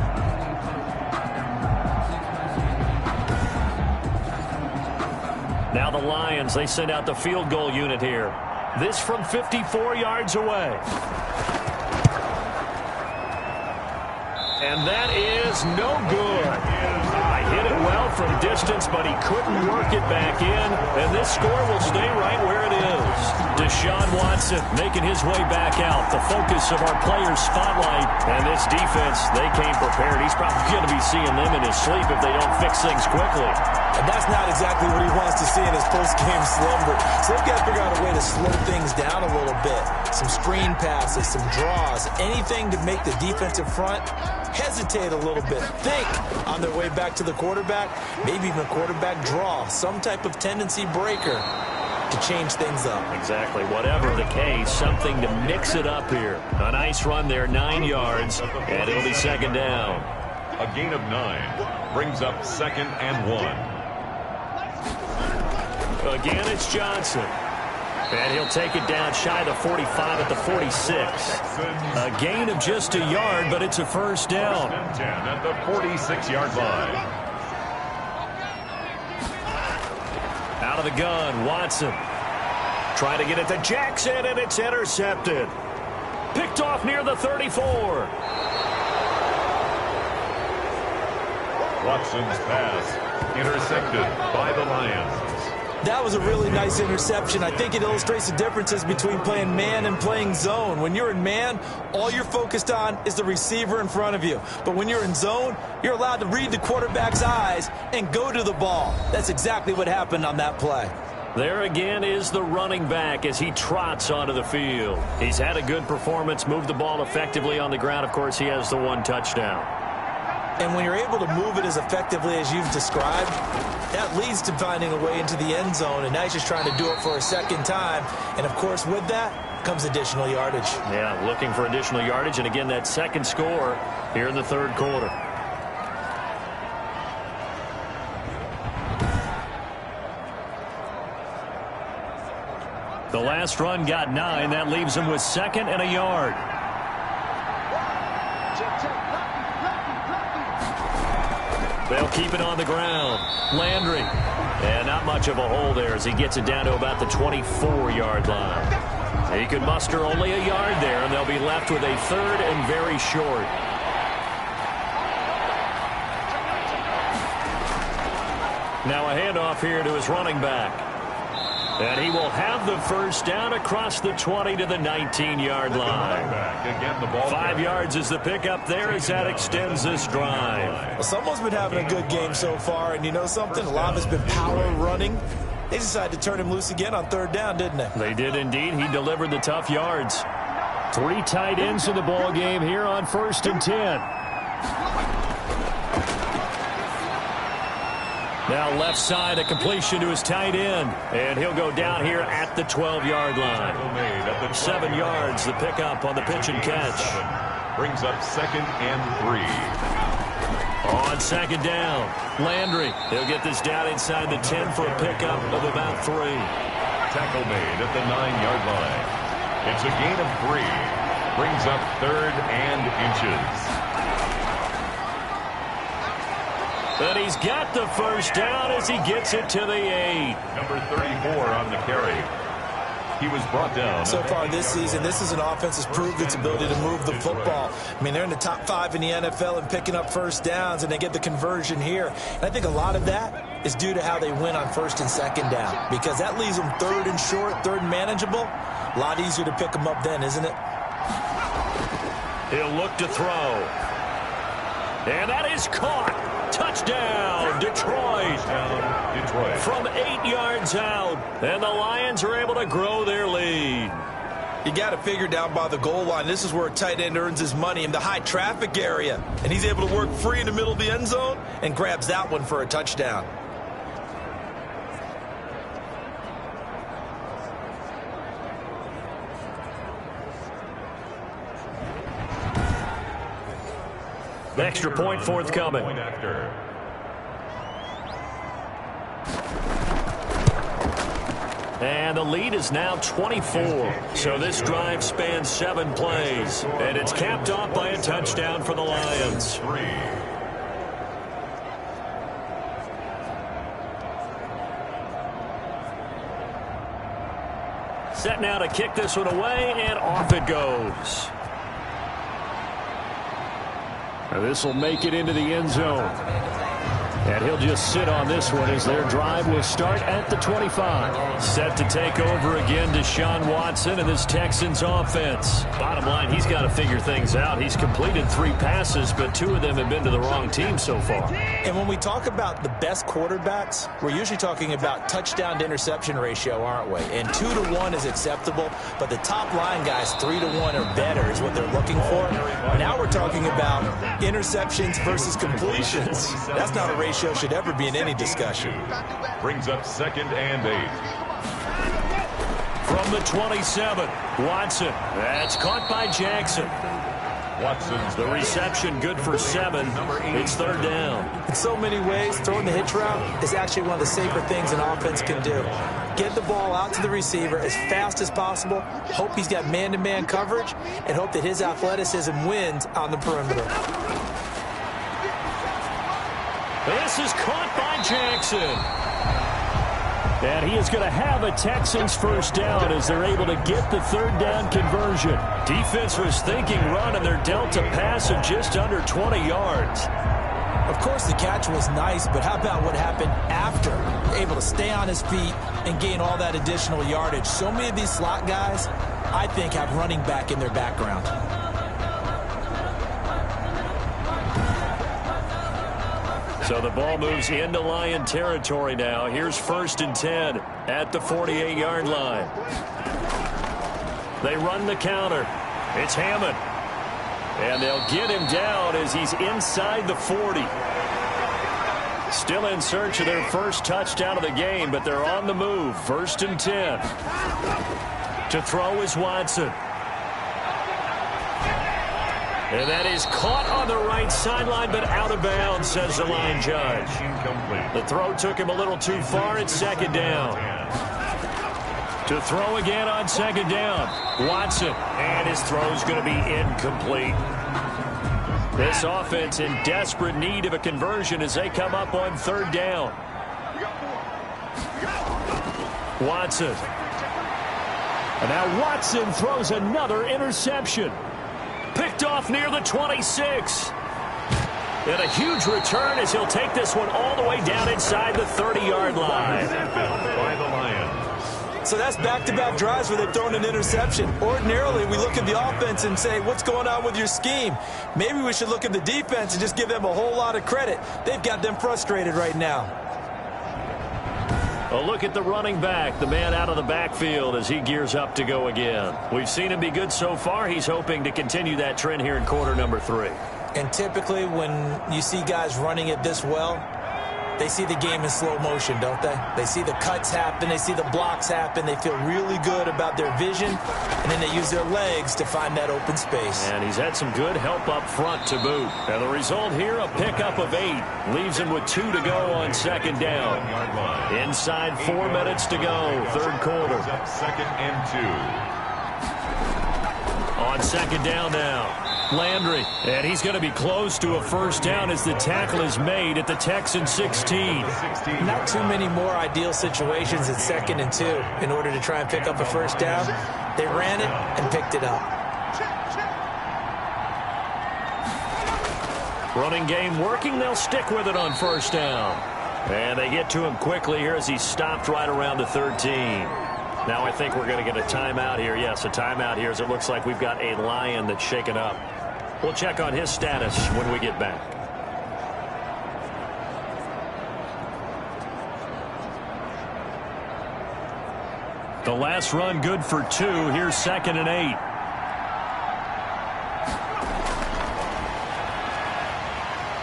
Now the Lions, they send out the field goal unit here. This from 54 yards away. And that is no good. Hit it well from distance, but he couldn't work it back in. And this score will stay right where it is. Deshaun Watson making his way back out. The focus of our players' spotlight. And this defense, they came prepared. He's probably going to be seeing them in his sleep if they don't fix things quickly. And that's not exactly what he wants to see in his post-game slumber. So they've got to figure out a way to slow things down a little bit. Some screen passes, some draws, anything to make the defensive front hesitate a little bit. Think on their way back to the quarterback, maybe even a quarterback draw, some type of tendency breaker to change things up. Exactly. Whatever the case, something to mix it up here. A nice run there, 9 yards, and it'll be 2nd down. A gain of 9 brings up 2nd and 1. Again, it's Johnson. And he'll take it down shy of the 45 at the 46. A gain of just a yard, but it's a first down. 10 at the 46-yard line. Out of the gun, Watson. Trying to get it to Jackson, and it's intercepted. Picked off near the 34. Watson's pass intercepted by the Lions. That was a really nice interception. I think it illustrates the differences between playing man and playing zone. When you're in man, all you're focused on is the receiver in front of you. But when you're in zone, you're allowed to read the quarterback's eyes and go to the ball. That's exactly what happened on that play. There again is the running back as he trots onto the field. He's had a good performance, moved the ball effectively on the ground. Of course, he has the one touchdown. And when you're able to move it as effectively as you've described, that leads to finding a way into the end zone, and now he's just trying to do it for a second time. And, of course, with that comes additional yardage. Yeah, looking for additional yardage, and again, that second score here in the third quarter. The last run got 9. That leaves him with second and a yard. They'll keep it on the ground. Landry. And not much of a hole there as he gets it down to about the 24-yard line. He could muster only a yard there, and they'll be left with a third and very short. Now a handoff here to his running back. And he will have the first down across the 20 to the 19-yard line. Again, the ball 5 yards is the pickup there as that extends this drive. Well, someone's been having a good game so far, and you know something? A lot of it's been power running. They decided to turn him loose again on third down, didn't they? They did indeed. He delivered the tough yards. 3 tight ends in the ball game here on 1st and 10. Now left side, a completion to his tight end. And he'll go down here at the 12-yard line. 7 yards, the pickup on the pitch and catch. Brings up second and 3. On second down, Landry. He'll get this down inside the 10 for a pickup of about 3. Tackle made at the 9-yard line. It's a gain of 3. Brings up third and inches. But he's got the first down as he gets it to the 8. Number 34 on the carry. He was brought down. So far this season, this is an offense that's proved its ability to move the football. I mean, they're in the top 5 in the NFL and picking up first downs, and they get the conversion here. And I think a lot of that is due to how they win on 1st and 2nd down, because that leaves them 3rd and short, 3rd and manageable. A lot easier to pick them up then, isn't it? He'll look to throw. And that is caught. Touchdown, Detroit. From 8 yards out. And the Lions are able to grow their lead. You got to figure down by the goal line. This is where a tight end earns his money in the high traffic area. And he's able to work free in the middle of the end zone and grabs that one for a touchdown. Extra point forthcoming. And the lead is now 24. So this drive spans 7 plays. And it's capped off by a touchdown for the Lions. Set now to kick this one away, and off it goes. Now this will make it into the end zone. And he'll just sit on this one as their drive will start at the 25. Set to take over again, Deshaun Watson and this Texans offense. Bottom line, he's got to figure things out. He's completed 3 passes, but 2 of them have been to the wrong team so far. And when we talk about the best quarterbacks, we're usually talking about touchdown to interception ratio, aren't we? And 2 to 1 is acceptable, but the top line guys, 3 to 1 or better is what they're looking for. Now we're talking about interceptions versus completions. That's not a ratio should ever be in any discussion. Brings up second and 8. From the 27, Watson. That's caught by Jackson. Watson's The reception good for 7. It's third down. In so many ways, throwing the hitch route is actually one of the safer things an offense can do. Get the ball out to the receiver as fast as possible, hope he's got man-to-man coverage, and hope that his athleticism wins on the perimeter. This is caught by Jackson. And he is going to have a Texans first down as they're able to get the third down conversion. Defense was thinking run, and they're dealt a pass of just under 20 yards. Of course, the catch was nice, but how about what happened after? Able to stay on his feet and gain all that additional yardage. So many of these slot guys, I think, have running back in their background. So the ball moves into Lion territory now. Here's 1st and 10 at the 48-yard line. They run the counter. It's Hammond. And they'll get him down as he's inside the 40. Still in search of their first touchdown of the game, but they're on the move. 1st and 10. To throw is Watson. And that is caught on the right sideline, but out of bounds, says the line judge. The throw took him a little too far. It's 2nd down. To throw again on 2nd down. Watson. And his throw's going to be incomplete. This offense in desperate need of a conversion as they come up on 3rd down. Watson. And now Watson throws another interception. Picked off near the 26. And a huge return as he'll take this one all the way down inside the 30-yard line. by the Lions. So that's back-to-back drives where they've thrown an interception. Ordinarily, we look at the offense and say, what's going on with your scheme? Maybe we should look at the defense and just give them a whole lot of credit. They've got them frustrated right now. A look at the running back, the man out of the backfield as he gears up to go again. We've seen him be good so far. He's hoping to continue that trend here in quarter number 3. And typically when you see guys running it this well, they see the game in slow motion, don't they? They see the cuts happen. They see the blocks happen. They feel really good about their vision, and then they use their legs to find that open space. And he's had some good help up front to boot. And the result here, a pickup of 8. Leaves him with 2 to go on 2nd down. Inside 4 minutes to go, 3rd quarter. Up 2nd and 2. On 2nd down now. Landry, and he's going to be close to a first down as the tackle is made at the Texans 16. Not too many more ideal situations at 2nd and 2 in order to try and pick up a first down. They ran it and picked it up. Running game working. They'll stick with it on 1st down. And they get to him quickly here as he's stopped right around the 13. Now I think we're going to get a timeout here. Yes, a timeout here as it looks like we've got a Lion that's shaken up. We'll check on his status when we get back. The last run good for 2. Here's 2nd and 8.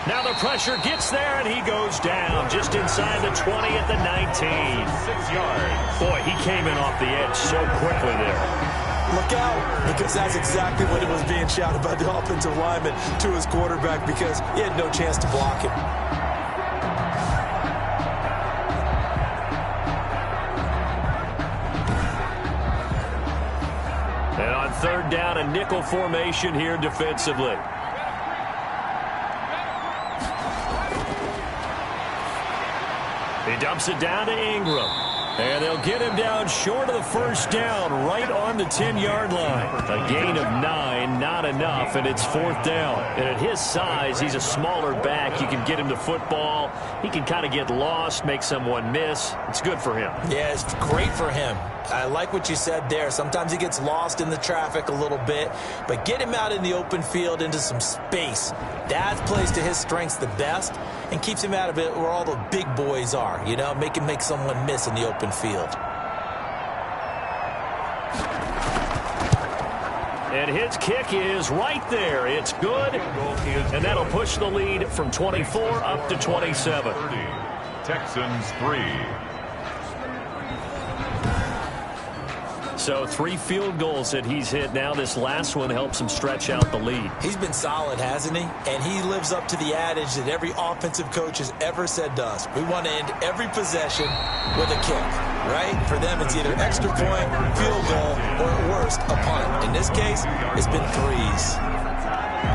Now the pressure gets there, and he goes down just inside the 20 at the 19. 6 yards. Boy, he came in off the edge so quickly there. Look out, because that's exactly what it was being shouted by the offensive lineman to his quarterback, because he had no chance to block him. And on 3rd down, a nickel formation here defensively. He dumps it down to Ingram. And they'll get him down short of the first down, right on the 10-yard line. A gain of 9, not enough, and it's 4th down. And at his size, he's a smaller back. You can get him to football. He can kind of get lost, make someone miss. It's good for him. Yeah, it's great for him. I like what you said there. Sometimes he gets lost in the traffic a little bit, but get him out in the open field into some space. That plays to his strengths the best and keeps him out of it where all the big boys are, you know, make him make someone miss in the open field. And his kick is right there. It's good, and that'll push the lead from 24 up to 27. 30. Texans 3. So 3 field goals that he's hit now. This last one helps him stretch out the lead. He's been solid, hasn't he? And he lives up to the adage that every offensive coach has ever said to us. We want to end every possession with a kick, right? For them, it's either extra point, field goal, or at worst, a punt. In this case, it's been 3s.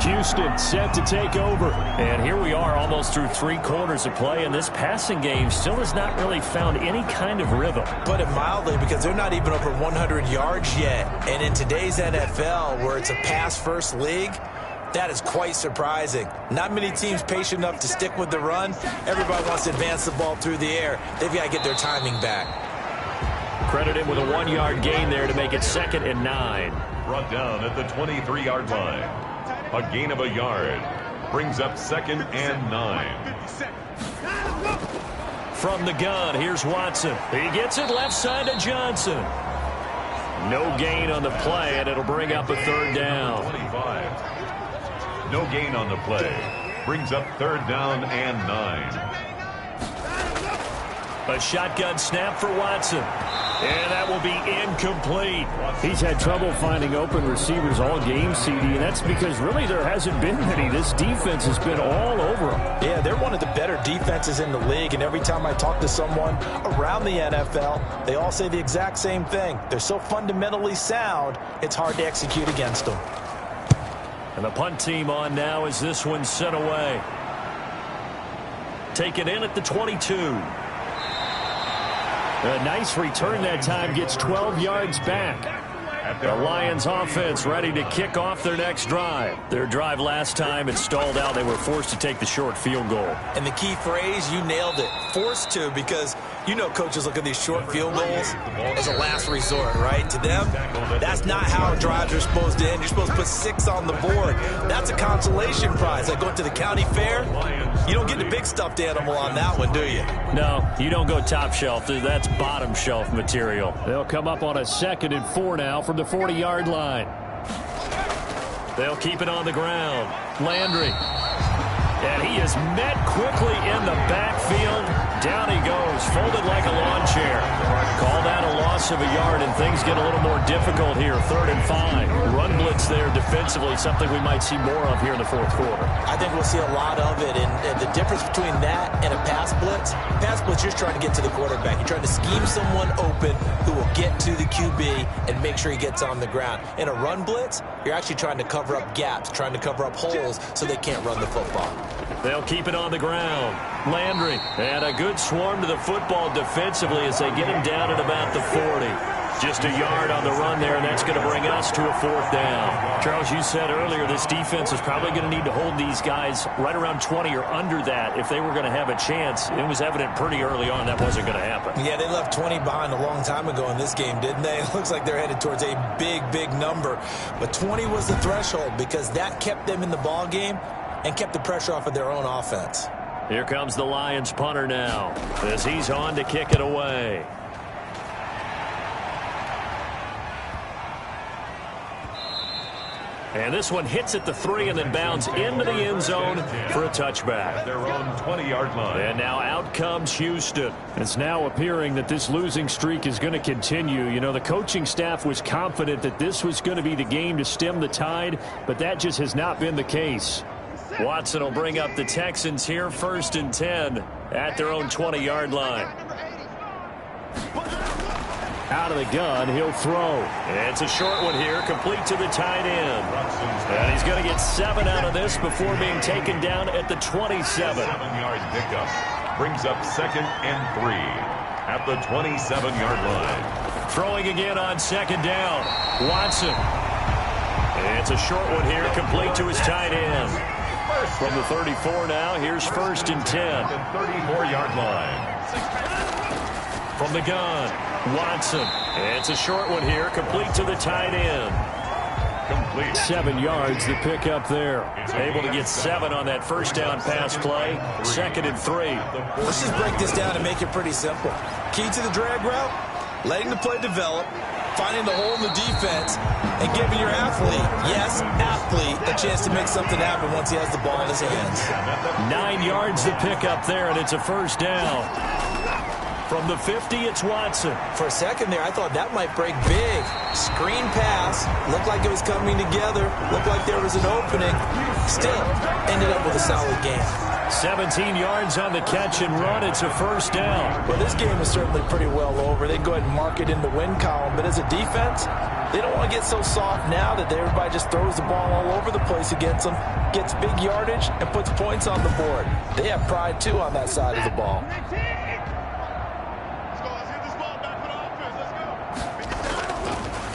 Houston set to take over. And here we are almost through 3 quarters of play, and this passing game still has not really found any kind of rhythm. Put it mildly, because they're not even over 100 yards yet. And in today's NFL, where it's a pass-first league, that is quite surprising. Not many teams patient enough to stick with the run. Everybody wants to advance the ball through the air. They've got to get their timing back. Credit him with a 1-yard gain there to make it 2nd and 9. Brought down at the 23-yard line. A gain of a yard brings up 2nd and 9. From the gun, here's Watson. He gets it left side to Johnson. No gain on the play, and it'll bring up a 3rd down. 25. No gain on the play. Brings up 3rd down and 9. A shotgun snap for Watson. And that will be incomplete. He's had trouble finding open receivers all game, CD, and that's because really there hasn't been many. This defense has been all over him. Yeah, they're one of the better defenses in the league, and every time I talk to someone around the NFL, they all say the exact same thing. They're so fundamentally sound, it's hard to execute against them. And the punt team on now as this one's sent away. Taken in at the 22. A nice return that time, gets 12 yards back. The Lions offense ready to kick off their next drive. Their drive last time, it stalled out. They were forced to take the short field goal. And the key phrase, you nailed it, forced to, because you know coaches look at these short field goals as a last resort, right? To them, that's not how drives are supposed to end. You're supposed to put 6 on the board. That's a consolation prize. Like going to the county fair, you don't get the big stuffed animal on that one, do you? No, you don't go top shelf. That's bottom shelf material. They'll come up on a 2nd and 4 now from the 40-yard line. They'll keep it on the ground. Landry. And he is met quickly in the backfield. Down he goes, folded like a lawn chair. Call that a loss of a yard, and things get a little more difficult here. 3rd and 5. Run blitz there defensively, something we might see more of here in the 4th quarter. I think we'll see a lot of it, and the difference between that and a pass blitz, you're trying to get to the quarterback. You're trying to scheme someone open who will get to the QB and make sure he gets on the ground. In a run blitz, you're actually trying to cover up gaps, trying to cover up holes so they can't run the football. They'll keep it on the ground. Landry, and a good swarm to the football defensively as they get him down at about the 40. Just a yard on the run there, and that's going to bring us to a 4th down. Charles, you said earlier this defense is probably going to need to hold these guys right around 20 or under that if they were going to have a chance. It was evident pretty early on that wasn't going to happen. Yeah, they left 20 behind a long time ago in this game, didn't they? It looks like they're headed towards a big, big number. But 20 was the threshold because that kept them in the ball game and kept the pressure off of their own offense. Here comes the Lions punter now as he's on to kick it away. And this one hits at the 3 and then bounds into the end zone for a touchback. Their own 20-yard line. And now out comes Houston. It's now appearing that this losing streak is going to continue. You know, the coaching staff was confident that this was going to be the game to stem the tide, but that just has not been the case. Watson will bring up the Texans here, 1st and 10 at their own 20-yard line. Out of the gun, he'll throw. It's a short one here, complete to the tight end. And he's going to get 7 out of this before being taken down at the 27. 7-yard pickup brings up 2nd and 3 at the 27-yard line. Throwing again on 2nd down. Watson. It's a short one here, complete to his tight end. From the 34 now, here's 1st and 10. 34-yard line. From the gun, Watson. It's a short one here, complete to the tight end. Complete. 7 yards to pick up there. Able to get 7 on that 1st down pass play. 2nd and 3. Let's just break this down and make it pretty simple. Key to the drag route, letting the play develop, finding the hole in the defense, and giving your athlete, yes, athlete, a chance to make something happen once he has the ball in his hands. 9 yards to pick up there, and it's a 1st down. From the 50, it's Watson. For a second there, I thought that might break big. Screen pass. Looked like it was coming together. Looked like there was an opening. Still, ended up with a solid game. 17 yards on the catch and run. It's a first down. Well, this game is certainly pretty well over. They go ahead and mark it in the win column. But as a defense, they don't want to get so soft now that everybody just throws the ball all over the place against them, gets big yardage, and puts points on the board. They have pride, too, on that side of the ball.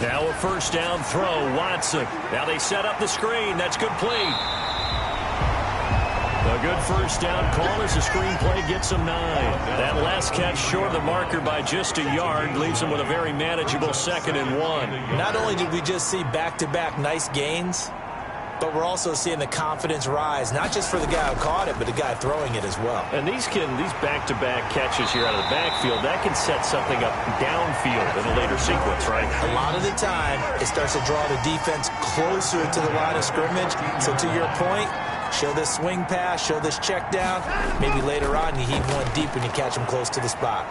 Now a first down throw, Watson. Now they set up the screen. That's complete. A good first down call as the screenplay gets him 9. That last catch short of the marker by just a yard leaves him with a very manageable 2nd and 1. Not only did we just see back-to-back nice gains, but we're also seeing the confidence rise, not just for the guy who caught it, but the guy throwing it as well. And these back-to-back catches here out of the backfield, that can set something up downfield in a later sequence, right? A lot of the time, it starts to draw the defense closer to the line of scrimmage. So to your point, show this swing pass, show this check down. Maybe later on, you heave one deep and you catch him close to the spot.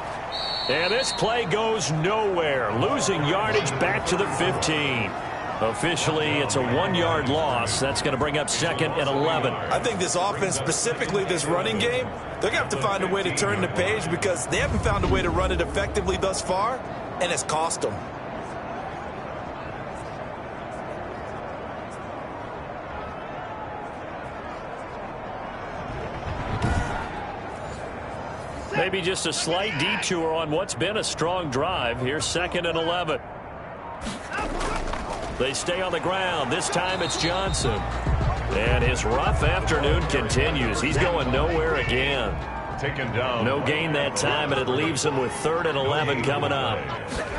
And this play goes nowhere, losing yardage back to the 15. Officially, it's a 1-yard loss. That's going to bring up 2nd and 11. I think this offense, specifically this running game, they're going to have to find a way to turn the page because they haven't found a way to run it effectively thus far, and it's cost them. Maybe just a slight detour on what's been a strong drive. Here's 2nd and 11. They stay on the ground. This time it's Johnson. And his rough afternoon continues. He's going nowhere again. Taken down. No gain that time, and it leaves him with 3rd and 11 coming up.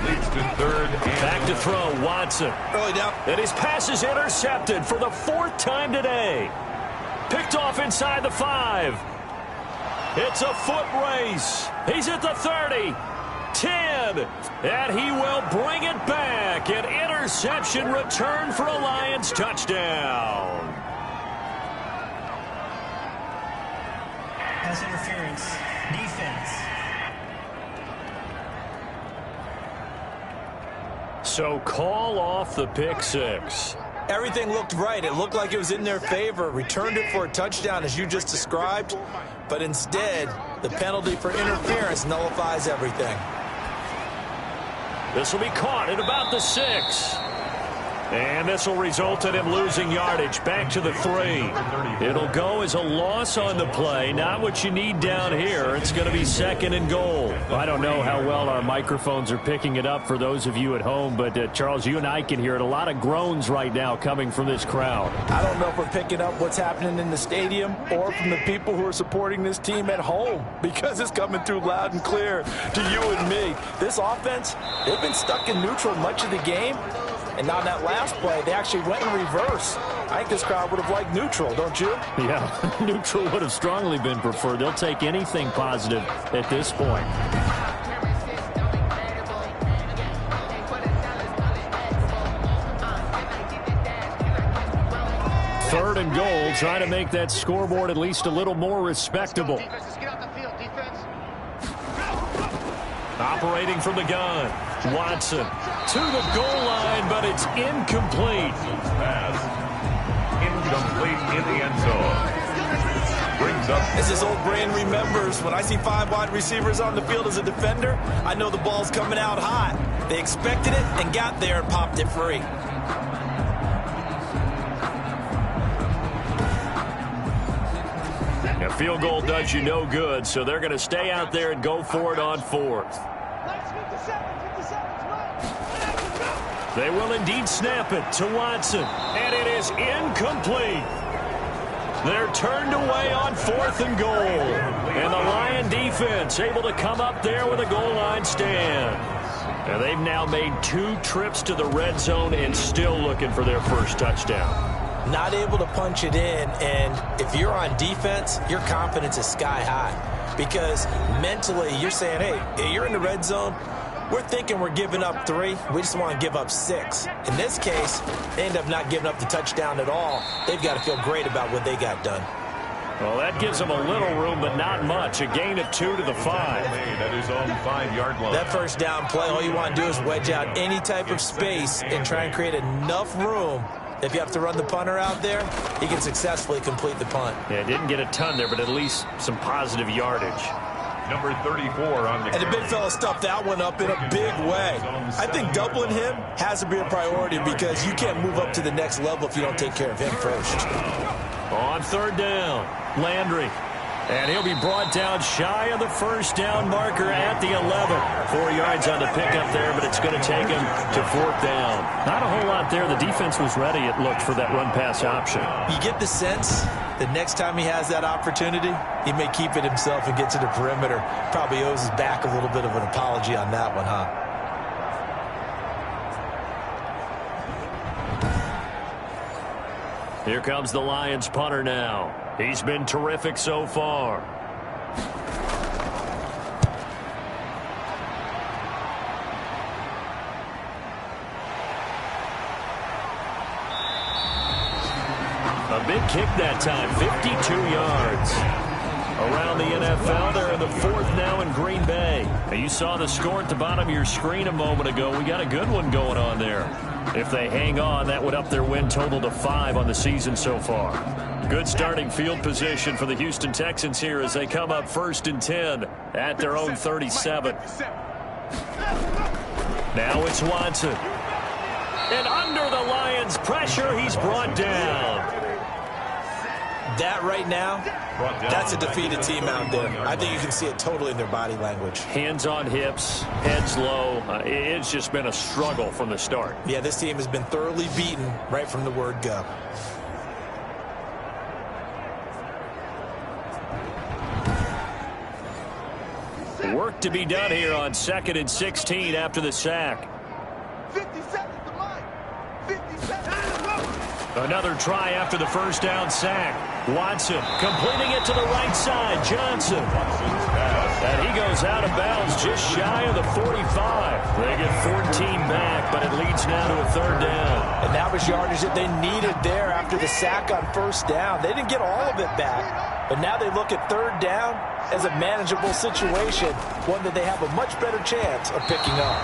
Leads to 3rd and Back to throw, Watson. Early down. And his pass is intercepted for the 4th time today. Picked off inside the 5. It's a foot race. He's at the 30. 10, and he will bring it back. An interception return for a Lions touchdown. Pass interference, defense. So call off the pick 6. Everything looked right. It looked like it was in their favor. Returned it for a touchdown, as you just described. But instead, the penalty for interference nullifies everything. This will be caught at about the 6. And this will result in him losing yardage back to the 3. It'll go as a loss on the play. Not what you need down here. It's going to be 2nd and goal. I don't know how well our microphones are picking it up for those of you at home, but Charles, you and I can hear it. A lot of groans right now coming from this crowd. I don't know if we're picking up what's happening in the stadium or from the people who are supporting this team at home, because it's coming through loud and clear to you and me. This offense, they've been stuck in neutral much of the game. And on that last play, they actually went in reverse. I think this crowd would have liked neutral, don't you? Yeah, neutral would have strongly been preferred. They'll take anything positive at this point. Third and goal, trying to make that scoreboard at least a little more respectable. Operating from the gun, Watson to the goal line, but it's incomplete. pass. Incomplete in the end zone. Brings up. As his old brain remembers, when I see 5 wide receivers on the field as a defender, I know the ball's coming out hot. They expected it and got there and popped it free. A field goal does you no good, so they're going to stay out there and go for it on 4th. They will indeed snap it to Watson, and it is incomplete. They're turned away on 4th and goal, and the Lion defense able to come up there with a goal line stand. And they've now made 2 trips to the red zone and still looking for their first touchdown. Not able to punch it in, and if you're on defense, your confidence is sky high. Because mentally, you're saying, hey, you're in the red zone. We're thinking we're giving up 3. We just want to give up 6. In this case, they end up not giving up the touchdown at all. They've got to feel great about what they got done. Well, that gives them a little room, but not much. A gain of 2 to the 5. Made at his own 5-yard line. That first down play, all you want to do is wedge out any type of space and try and create enough room. If you have to run the punter out there, he can successfully complete the punt. Yeah, didn't get a ton there, but at least some positive yardage. Number 34 on the And the big fella stuffed that one up in a big way. I think doubling him has to be a priority because you can't move up to the next level if you don't take care of him first. On third down, Landry. And he'll be brought down shy of the first down marker at the 11. 4 yards on the pickup there, but it's going to take him to fourth down. Not a whole lot there. The defense was ready, it looked, for that run-pass option. You get the sense that next time he has that opportunity, he may keep it himself and get to the perimeter. Probably owes his back a little bit of an apology on that one, huh? Here comes the Lions punter now. He's been terrific so far. A big kick that time, 52 yards. Around the NFL, they're in the 4th now in Green Bay. Now, you saw the score at the bottom of your screen a moment ago. We got a good one going on there. If they hang on, that would up their win total to 5 on the season so far. Good starting field position for the Houston Texans here as they come up 1st and 10 at their own 37. Now it's Watson. And under the Lions' pressure, he's brought down. That right now, that's a defeated team out there. I think you can see it totally in their body language. Hands on hips, heads low. It's just been a struggle from the start. Yeah, this team has been thoroughly beaten right from the word go. Work to be done here on 2nd and 16 after the sack. 50 seconds to mine. 50 seconds. Another try after the first down sack. Watson completing it to the right side. Johnson. And he goes out of bounds just shy of the 45. They get 14 back, but it leads now to a 3rd down. And that was yardage that they needed there after the sack on first down. They didn't get all of it back, but now they look at 3rd down as a manageable situation, one that they have a much better chance of picking up.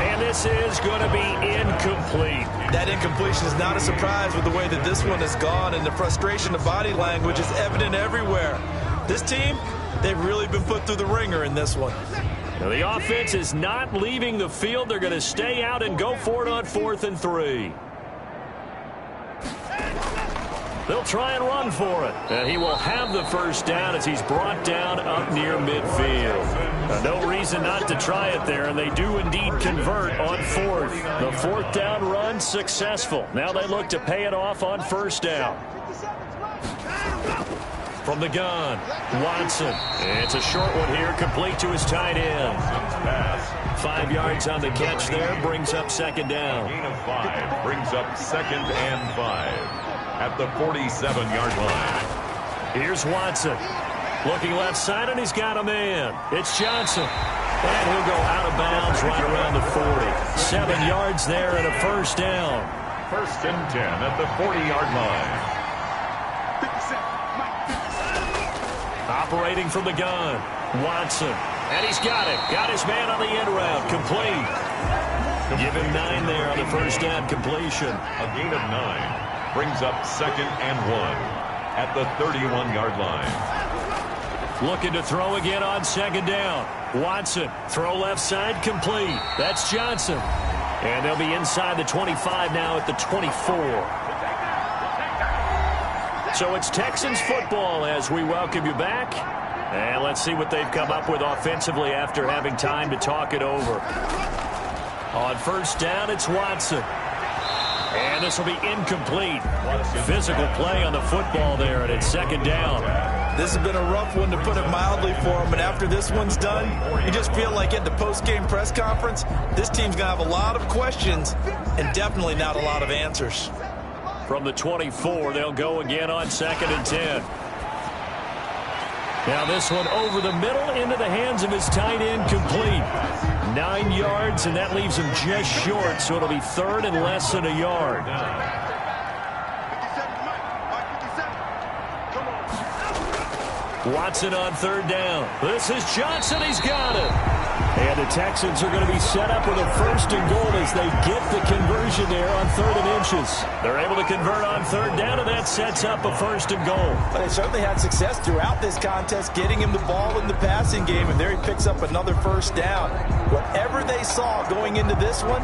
And this is going to be incomplete. That incompletion is not a surprise with the way that this one has gone, and the frustration of body language is evident everywhere. This team, they've really been put through the ringer in this one. Now the offense is not leaving the field. They're going to stay out and go for it on 4th and 3. They'll try and run for it. And he will have the first down as he's brought down up near midfield. No reason not to try it there, and they do indeed convert on 4th. The 4th down run successful. Now they look to pay it off on 1st down. From the gun, Watson. It's a short one here, complete to his tight end. 5 yards on the catch there, brings up 2nd down. Gain of 5 brings up 2nd and 5 at the 47-yard line. Here's Watson. Looking left side, and he's got a man. It's Johnson. And he'll go out of bounds right around the 40. 7 yards there and a first down. 1st and 10 at the 40-yard line. Operating from the gun, Watson. And he's got it. Got his man on the end route. Complete. Give him 9 there on the first down completion. A gain of 9 brings up 2nd and 1 at the 31-yard line. Looking to throw again on 2nd down. Watson, throw left side, complete. That's Johnson. And they'll be inside the 25 now at the 24. So it's Texans football as we welcome you back. And let's see what they've come up with offensively after having time to talk it over. On 1st down, it's Watson. And this will be incomplete. Physical play on the football there, and it's 2nd down. This has been a rough one, to put it mildly, for him. And after this one's done, you just feel like at the post-game press conference, this team's going to have a lot of questions and definitely not a lot of answers. From the 24, they'll go again on 2nd and 10. Now this one over the middle into the hands of his tight end, complete. 9 yards, and that leaves him just short, so it'll be 3rd and less than a yard. Watson on third down. This is Johnson. He's got it. And the Texans are going to be set up with a 1st and goal as they get the conversion there on 3rd and inches. They're able to convert on 3rd down, and that sets up a 1st and goal. But they certainly had success throughout this contest, getting him the ball in the passing game, and there he picks up another 1st down. Whatever they saw going into this one,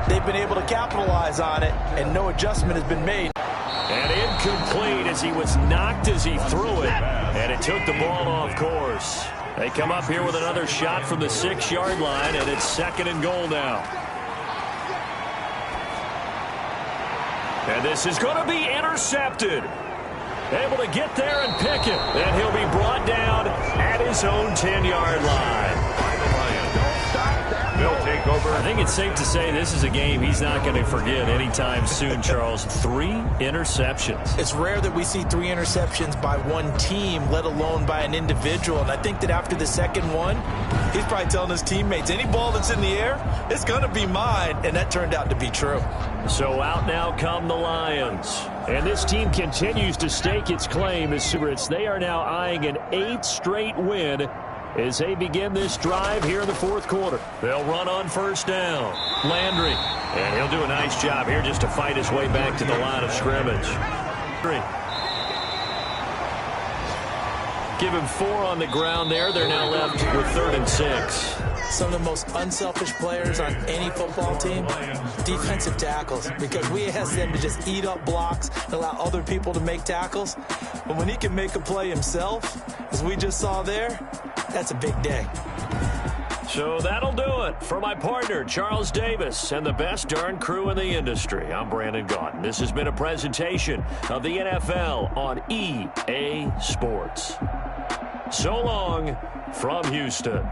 they've been able to capitalize on it, and no adjustment has been made. And incomplete as he was knocked as he threw it, and it took the ball off course. They come up here with another shot from the 6-yard line, and it's 2nd and goal now. And this is going to be intercepted. Able to get there and pick it. And he'll be brought down at his own 10-yard line. They'll take over. I think it's safe to say this is a game he's not going to forget anytime soon, Charles. 3 interceptions. It's rare that we see 3 interceptions by one team, let alone by an individual. And I think that after the second one, he's probably telling his teammates, any ball that's in the air, it's going to be mine. And that turned out to be true. So out now come the Lions. And this team continues to stake its claim as Secrets. They are now eyeing an 8th straight win as they begin this drive here in the 4th quarter. They'll run on 1st down. Landry. And he'll do a nice job here just to fight his way back to the line of scrimmage. Give him 4 on the ground there. They're now left with 3rd and 6. Some of the most unselfish players on any football team, defensive tackles, because we ask them to just eat up blocks and allow other people to make tackles. But when he can make a play himself, as we just saw there, that's a big day. So that'll do it for my partner, Charles Davis, and the best darn crew in the industry. I'm Brandon Gaudin. This has been a presentation of the NFL on EA Sports. So long from Houston.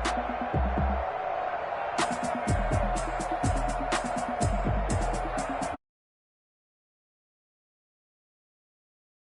it.